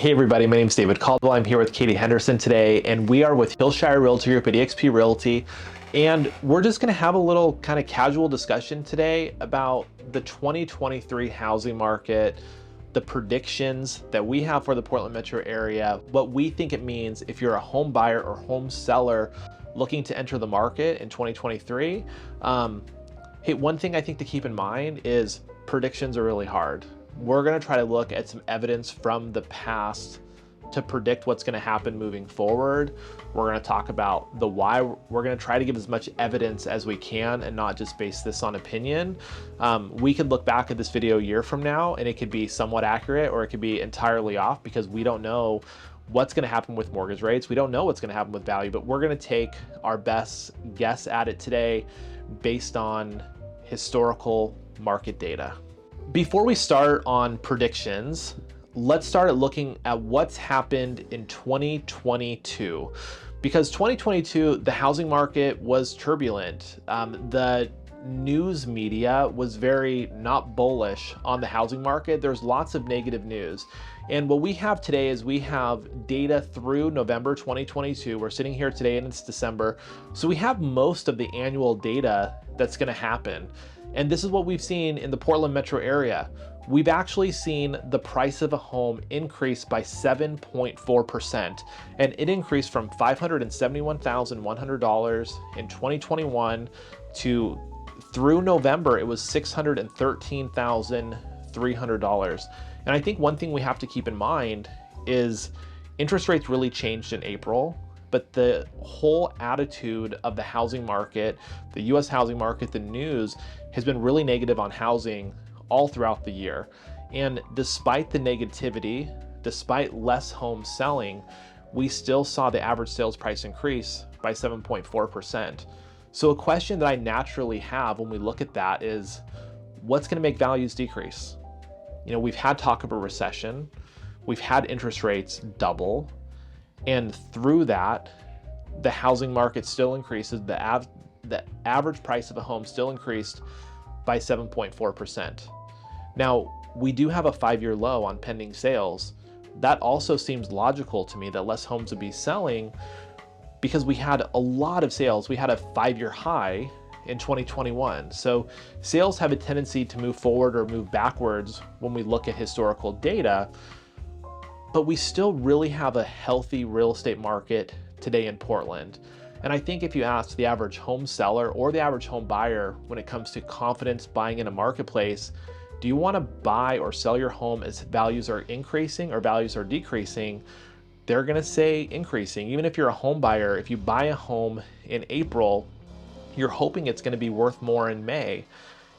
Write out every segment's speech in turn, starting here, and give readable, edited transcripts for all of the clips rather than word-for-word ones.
Hey everybody, my name is David Caldwell. I'm here with Katie Henderson today, and we are with Hillshire Realty Group at eXp Realty. And we're just gonna have a little kind of casual discussion today about the 2023 housing market, the predictions that we have for the Portland metro area, what we think it means if you're a home buyer or home seller looking to enter the market in 2023. Hey, one thing I think to keep in mind is predictions are really hard. We're going to try to look at some evidence from the past to predict what's going to happen moving forward. We're going to talk about the why. We're going to try to give as much evidence as we can and not just base this on opinion. We could look back at this video a year from now and it could be somewhat accurate or it could be entirely off because we don't know what's going to happen with mortgage rates. We don't know what's going to happen with value, but we're going to take our best guess at it today based on historical market data. Before we start on predictions, let's start looking at what's happened in 2022. Because 2022, the housing market was turbulent. The news media was very not bullish on the housing market. There's lots of negative news. And what we have today is we have data through November 2022. We're sitting here today and it's December. So we have most of the annual data that's going to happen. And this is what we've seen in the Portland metro area. We've actually seen the price of a home increase by 7.4%, and it increased from $571,100 in 2021 to through November, it was $613,300. And I think one thing we have to keep in mind is interest rates really changed in April, but the whole attitude of the housing market, the US housing market, the news has been really negative on housing all throughout the year. And despite the negativity, despite less homes selling, we still saw the average sales price increase by 7.4%. So a question that I naturally have when we look at that is, what's gonna make values decrease? You know, we've had talk of a recession, we've had interest rates double, and through that, the housing market still increases, the average price of a home still increased by 7.4%. Now, we do have a 5-year low on pending sales. That also seems logical to me that less homes would be selling because we had a lot of sales. We had a 5-year high in 2021. So sales have a tendency to move forward or move backwards when we look at historical data, but we still really have a healthy real estate market today in Portland. And I think if you ask the average home seller or the average home buyer when it comes to confidence buying in a marketplace, do you want to buy or sell your home as values are increasing or values are decreasing? They're going to say increasing. Even if you're a home buyer, if you buy a home in April, you're hoping it's going to be worth more in May.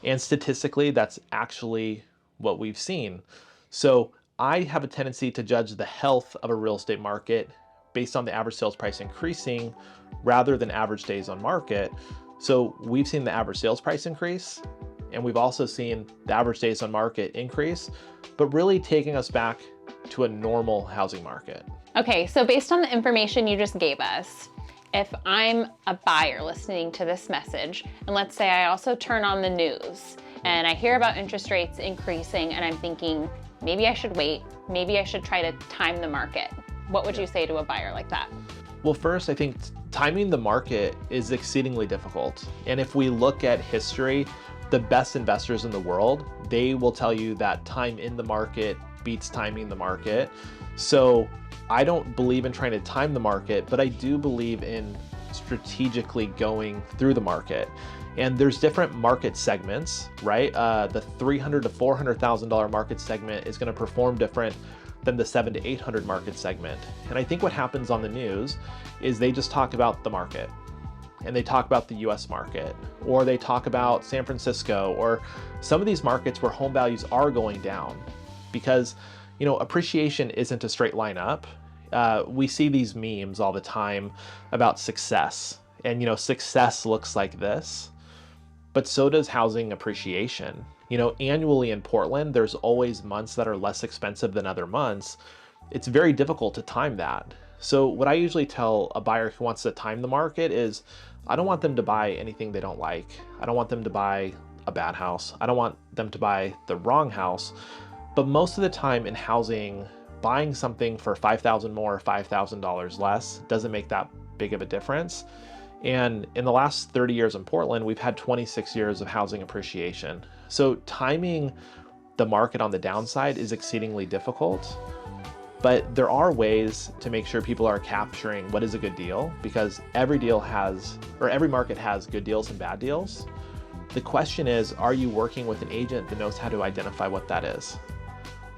And statistically, that's actually what we've seen. So I have a tendency to judge the health of a real estate market based on the average sales price increasing rather than average days on market. So we've seen the average sales price increase, and we've also seen the average days on market increase, but really taking us back to a normal housing market. Okay, so based on the information you just gave us, if I'm a buyer listening to this message, and let's say I also turn on the news and I hear about interest rates increasing and I'm thinking, maybe I should wait, maybe I should try to time the market. What would you say to a buyer like that? Well, first, I think timing the market is exceedingly difficult. And if we look at history, the best investors in the world, they will tell you that time in the market beats timing the market. So I don't believe in trying to time the market, but I do believe in strategically going through the market. And there's different market segments, right? The $300,000 to $400,000 market segment is going to perform different than the $700,000 to $800,000 market segment. And I think what happens on the news is they just talk about the market, and they talk about the US market, or they talk about San Francisco, or some of these markets where home values are going down because, you know, appreciation isn't a straight line up. We see these memes all the time about success, and, you know, success looks like this, but so does housing appreciation. You know, annually in Portland, there's always months that are less expensive than other months. It's very difficult to time that. So what I usually tell a buyer who wants to time the market is, I don't want them to buy anything they don't like. I don't want them to buy a bad house. I don't want them to buy the wrong house. But most of the time in housing, buying something for $5,000 more, $5,000 less doesn't make that big of a difference. And in the last 30 years in Portland, we've had 26 years of housing appreciation. So timing the market on the downside is exceedingly difficult, but there are ways to make sure people are capturing what is a good deal, because every market has good deals and bad deals. The question is, are you working with an agent that knows how to identify what that is?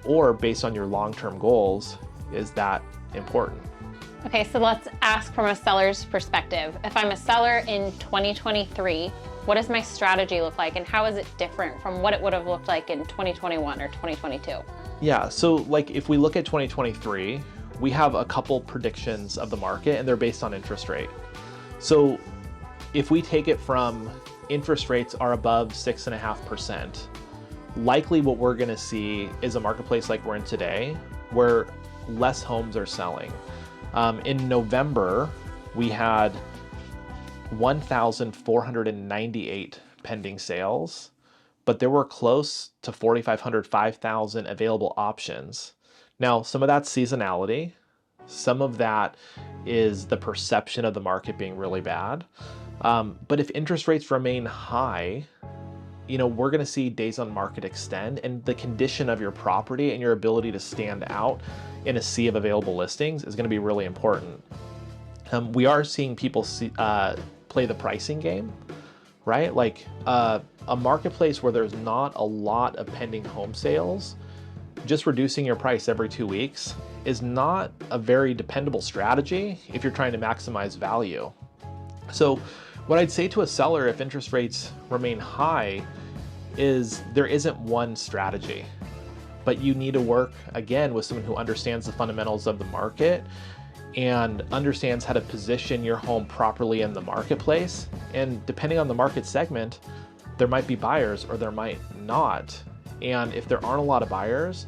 Or based on your long-term goals, is that important? Okay, so let's ask from a seller's perspective. If I'm a seller in 2023, what does my strategy look like, and how is it different from what it would have looked like in 2021 or 2022? Yeah, so like if we look at 2023, we have a couple predictions of the market, and they're based on interest rate. So if we take it from interest rates are above 6.5%, likely what we're gonna see is a marketplace like we're in today, where less homes are selling. In November, we had 1,498 pending sales, but there were close to 4,500, 5,000 available options. Now, some of that's seasonality. Some of that is the perception of the market being really bad. But if interest rates remain high, we're going to see days on market extend, and the condition of your property and your ability to stand out in a sea of available listings is going to be really important. We are seeing people play the pricing game, right? Like a marketplace where there's not a lot of pending home sales, just reducing your price every 2 weeks is not a very dependable strategy if you're trying to maximize value. So what I'd say to a seller if interest rates remain high is there isn't one strategy, but you need to work again with someone who understands the fundamentals of the market and understands how to position your home properly in the marketplace. And depending on the market segment, there might be buyers or there might not. And if there aren't a lot of buyers,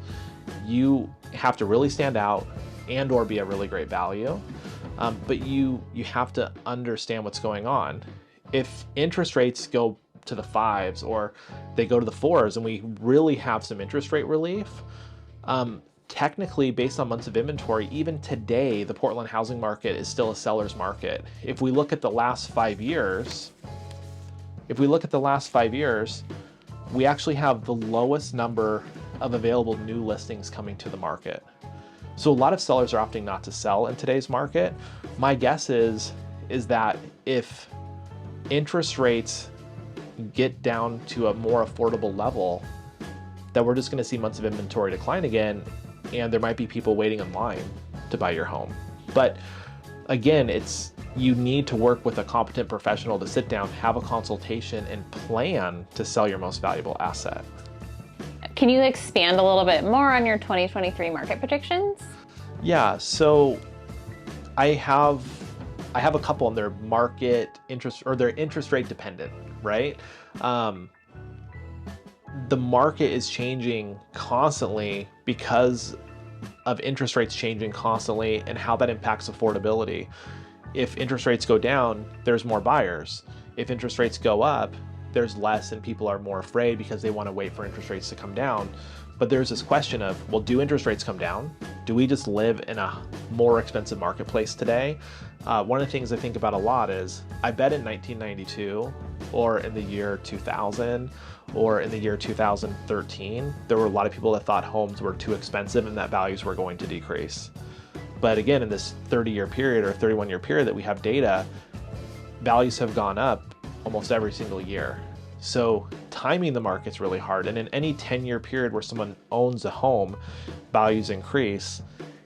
you have to really stand out and or be a really great value. But you have to understand what's going on. If interest rates go to the 5s or they go to the 4s and we really have some interest rate relief, technically based on months of inventory, even today, the Portland housing market is still a seller's market. If we look at the last 5 years, we actually have the lowest number of available new listings coming to the market. So a lot of sellers are opting not to sell in today's market. My guess is that if interest rates get down to a more affordable level, that we're just going to see months of inventory decline again, and there might be people waiting in line to buy your home. But again, you need to work with a competent professional to sit down, have a consultation, and plan to sell your most valuable asset. Can you expand a little bit more on your 2023 market predictions? Yeah, so I have a couple, and they're market interest, or they're interest rate dependent, right? The market is changing constantly because of interest rates changing constantly and how that impacts affordability. If interest rates go down, there's more buyers. If interest rates go up, there's less, and people are more afraid because they want to wait for interest rates to come down. But there's this question of, well, do interest rates come down? Do we just live in a more expensive marketplace today? One of the things I think about a lot is, I bet in 1992 or in the year 2000 or in the year 2013, there were a lot of people that thought homes were too expensive and that values were going to decrease. But again, in this 30-year period or 31-year period that we have data, values have gone up almost every single year. So timing the market's really hard. And in any 10-year period where someone owns a home, values increase.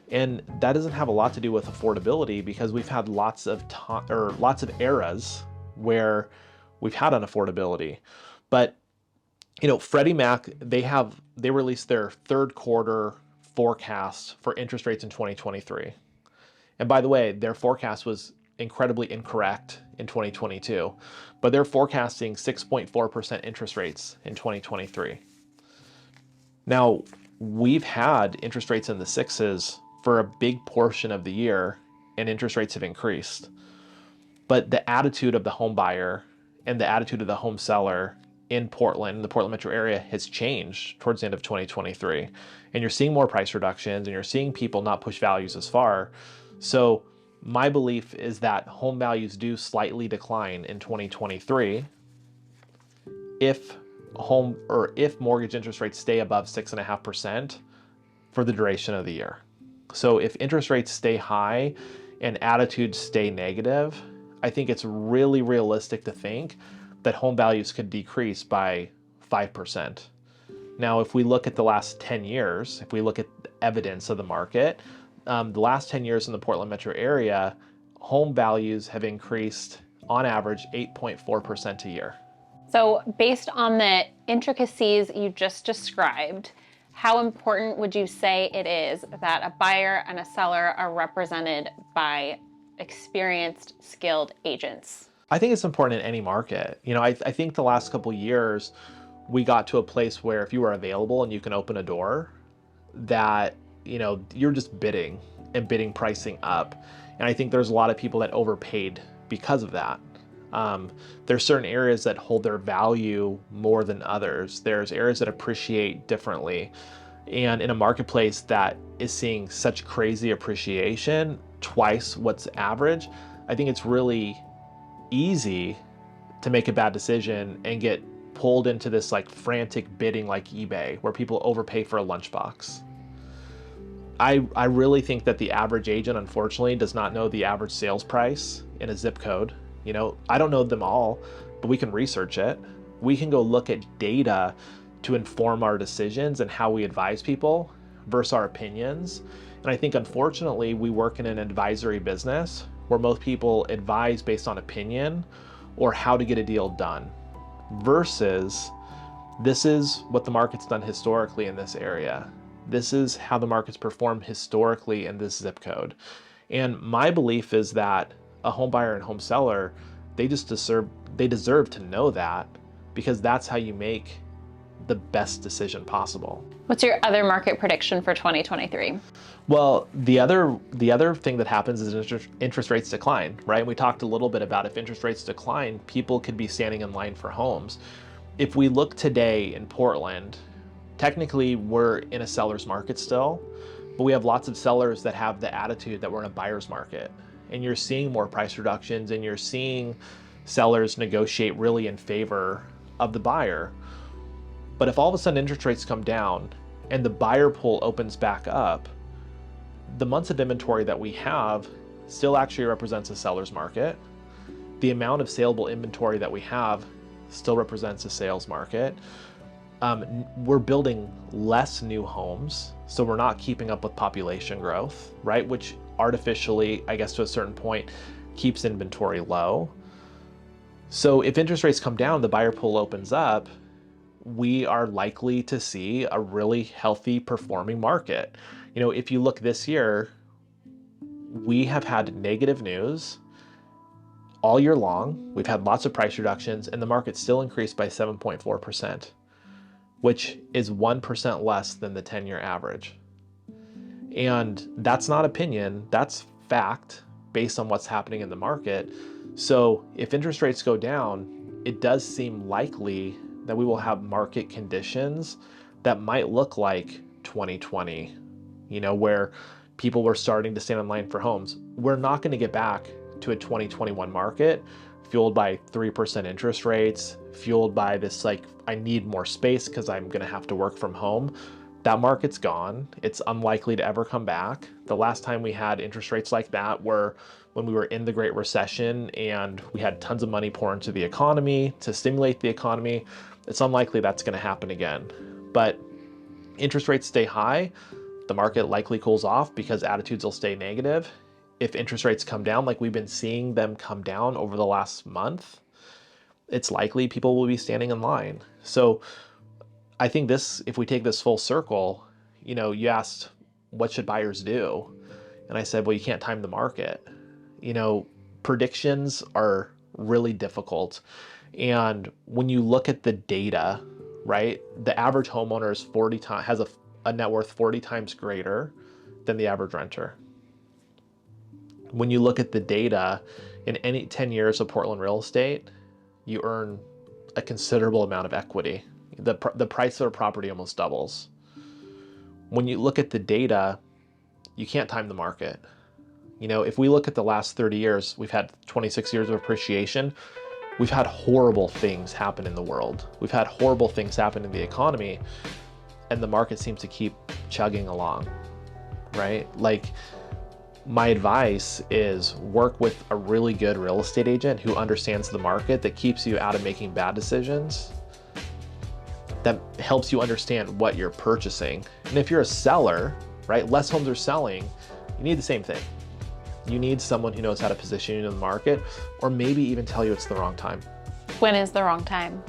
And that doesn't have a lot to do with affordability, because we've had lots of eras where we've had unaffordability. But Freddie Mac, they released their third quarter forecast for interest rates in 2023. And by the way, their forecast was incredibly incorrect in 2022, but they're forecasting 6.4% interest rates in 2023. Now, we've had interest rates in the 6s for a big portion of the year, and interest rates have increased. But the attitude of the home buyer and the attitude of the home seller in Portland, the Portland metro area, has changed towards the end of 2023. And you're seeing more price reductions and you're seeing people not push values as far. So my belief is that home values do slightly decline in 2023 if mortgage interest rates stay above 6.5% for the duration of the year. So if interest rates stay high and attitudes stay negative, I think it's really realistic to think that home values could decrease by 5%. Now, if we look at the last 10 years, if we look at the evidence of the market, the last 10 years in the Portland metro area, home values have increased on average 8.4% a year. So based on the intricacies you just described, how important would you say it is that a buyer and a seller are represented by experienced, skilled agents? I think it's important in any market. I think the last couple years, we got to a place where if you are available and you can open a door, that, you're just bidding pricing up. And I think there's a lot of people that overpaid because of that. There's certain areas that hold their value more than others. There's areas that appreciate differently. And in a marketplace that is seeing such crazy appreciation, twice what's average, I think it's really easy to make a bad decision and get pulled into this like frantic bidding like eBay where people overpay for a lunchbox. I really think that the average agent, unfortunately, does not know the average sales price in a zip code. I don't know them all, but we can research it. We can go look at data to inform our decisions and how we advise people versus our opinions. And I think, unfortunately, we work in an advisory business where most people advise based on opinion or how to get a deal done, versus this is what the market's done historically in this area. This is how the market's performed historically in this zip code. And my belief is that a home buyer and home seller, they deserve to know that, because that's how you make the best decision possible. What's your other market prediction for 2023? Well, the other thing that happens is interest rates decline, right? We talked a little bit about if interest rates decline, people could be standing in line for homes. If we look today in Portland, technically we're in a seller's market still, but we have lots of sellers that have the attitude that we're in a buyer's market. And you're seeing more price reductions and you're seeing sellers negotiate really in favor of the buyer. But if all of a sudden interest rates come down and the buyer pool opens back up, the months of inventory that we have still actually represents a seller's market. The amount of saleable inventory that we have still represents a sales market. We're building less new homes, so we're not keeping up with population growth, right? Which artificially, I guess to a certain point, keeps inventory low. So if interest rates come down, the buyer pool opens up, we are likely to see a really healthy performing market. If you look this year, we have had negative news all year long. We've had lots of price reductions and the market still increased by 7.4%, which is 1% less than the 10-year average. And that's not opinion, that's fact based on what's happening in the market. So if interest rates go down, it does seem likely that we will have market conditions that might look like 2020, where people were starting to stand in line for homes. We're not going to get back to a 2021 market fueled by 3% interest rates, fueled by this I need more space because I'm going to have to work from home. That market's gone. It's unlikely to ever come back. The last time we had interest rates like that were when we were in the Great Recession and we had tons of money pour into the economy to stimulate the economy. It's unlikely that's going to happen again. But interest rates stay high, the market likely cools off because attitudes will stay negative. If interest rates come down, like we've been seeing them come down over the last month, it's likely people will be standing in line. So I think this, if we take this full circle, you asked, what should buyers do? And I said, well, you can't time the market. Predictions are really difficult. And when you look at the data, right, the average homeowner is has a net worth 40 times greater than the average renter. When you look at the data, in any 10 years of Portland real estate, you earn a considerable amount of equity. The price of a property almost doubles. When you look at the data, you can't time the market. If we look at the last 30 years, we've had 26 years of appreciation. We've had horrible things happen in the world. We've had horrible things happen in the economy, and the market seems to keep chugging along, right? Like, my advice is work with a really good real estate agent who understands the market, that keeps you out of making bad decisions, that helps you understand what you're purchasing. And if you're a seller, right, less homes are selling, you need the same thing. You need someone who knows how to position you in the market, or maybe even tell you it's the wrong time. When is the wrong time?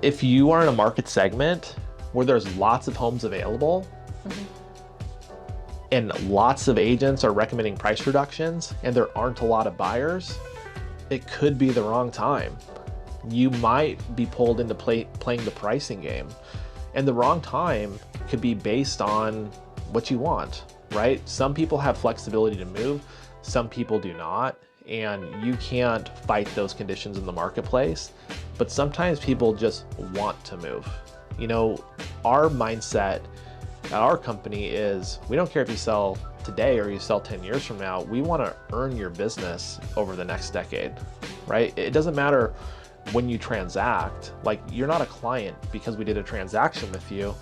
If you are in a market segment where there's lots of homes available, and lots of agents are recommending price reductions, and there aren't a lot of buyers, it could be the wrong time. You might be pulled into playing the pricing game. And the wrong time could be based on what you want, right? Some people have flexibility to move, some people do not, and you can't fight those conditions in the marketplace. But sometimes people just want to move. Our mindset at our company is, we don't care if you sell today or you sell 10 years from now. We want to earn your business over the next decade, right? It doesn't matter when you transact. Like, you're not a client because we did a transaction with you.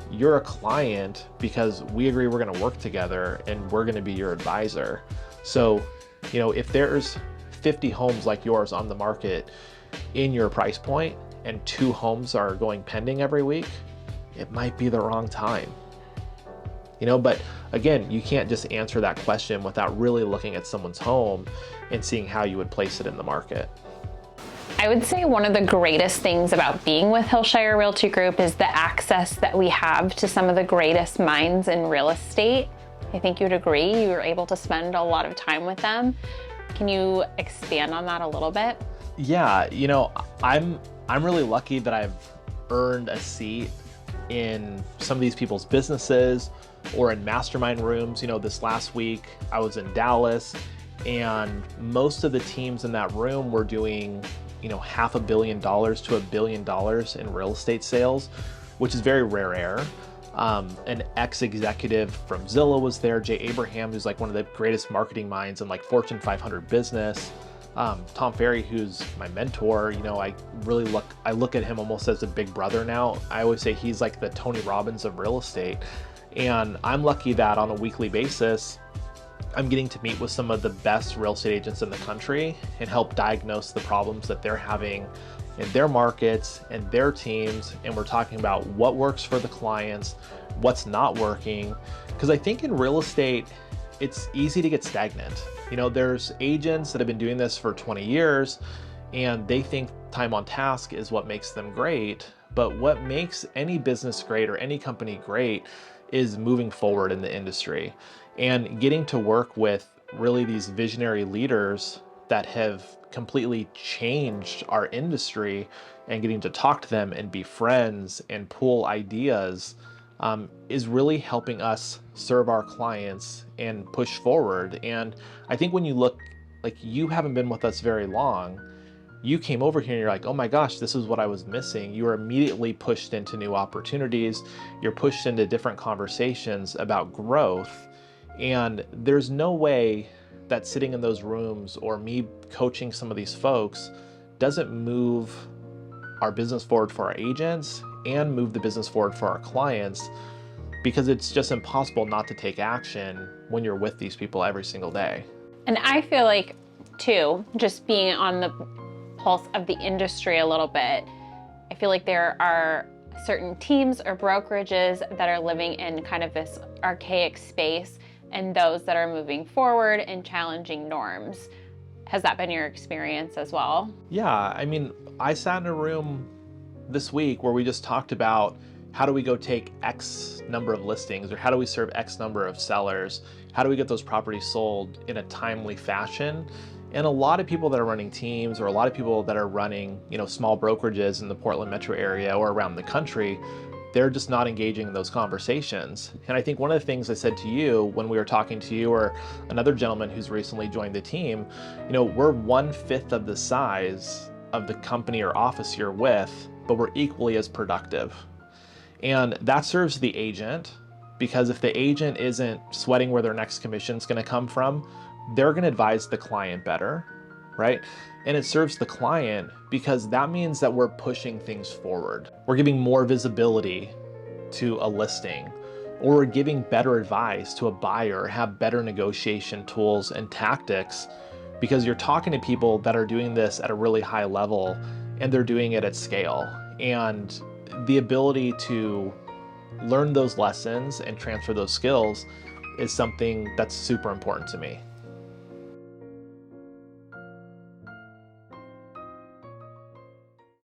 You're a client because we agree we're going to work together and we're going to be your advisor. So, if there's 50 homes like yours on the market in your price point, and 2 homes are going pending every week, it might be the wrong time. But again, you can't just answer that question without really looking at someone's home and seeing how you would place it in the market. I would say one of the greatest things about being with Hillshire Realty Group is the access that we have to some of the greatest minds in real estate. I think you'd agree. You were able to spend a lot of time with them. Can you expand on that a little bit? Yeah, I'm really lucky that I've earned a seat in some of these people's businesses or in mastermind rooms. This last week I was in Dallas, and most of the teams in that room were doing $500 million to $1 billion in real estate sales, which is very rare air. An ex-executive from Zillow was there, Jay Abraham, who's like one of the greatest marketing minds in like Fortune 500 business. Tom Ferry, who's my mentor, I look at him almost as a big brother now. I always say he's like the Tony Robbins of real estate. And I'm lucky that on a weekly basis, I'm getting to meet with some of the best real estate agents in the country and help diagnose the problems that they're having in their markets and their teams. And we're talking about what works for the clients, what's not working. Because I think in real estate, it's easy to get stagnant. There's agents that have been doing this for 20 years and they think time on task is what makes them great. But what makes any business great or any company great is moving forward in the industry and getting to work with really these visionary leaders that have completely changed our industry, and getting to talk to them and be friends and pool ideas is really helping us serve our clients and push forward. And I think when you look, like, you haven't been with us very long, you came over here and you're like, oh my gosh, this is what I was missing. You were immediately pushed into new opportunities. You're pushed into different conversations about growth. And there's no way that sitting in those rooms or me coaching some of these folks doesn't move our business forward for our agents and move the business forward for our clients, because it's just impossible not to take action when you're with these people every single day. And I feel like, too, just being on the pulse of the industry a little bit, I feel like there are certain teams or brokerages that are living in kind of this archaic space, and those that are moving forward and challenging norms. Has that been your experience as well? Yeah, I sat in a room this week where we just talked about how do we go take X number of listings, or how do we serve X number of sellers? How do we get those properties sold in a timely fashion? And a lot of people that are running teams, or a lot of people that are running, small brokerages in the Portland metro area or around the country, they're just not engaging in those conversations. And I think one of the things I said to you when we were talking to you, or another gentleman who's recently joined the team, we're 1/5 of the size of the company or office you're with, but we're equally as productive. And that serves the agent, because if the agent isn't sweating where their next commission is going to come from, they're going to advise the client better, right? And it serves the client because that means that we're pushing things forward. We're giving more visibility to a listing, or we're giving better advice to a buyer, have better negotiation tools and tactics, because you're talking to people that are doing this at a really high level and they're doing it at scale. And the ability to learn those lessons and transfer those skills is something that's super important to me.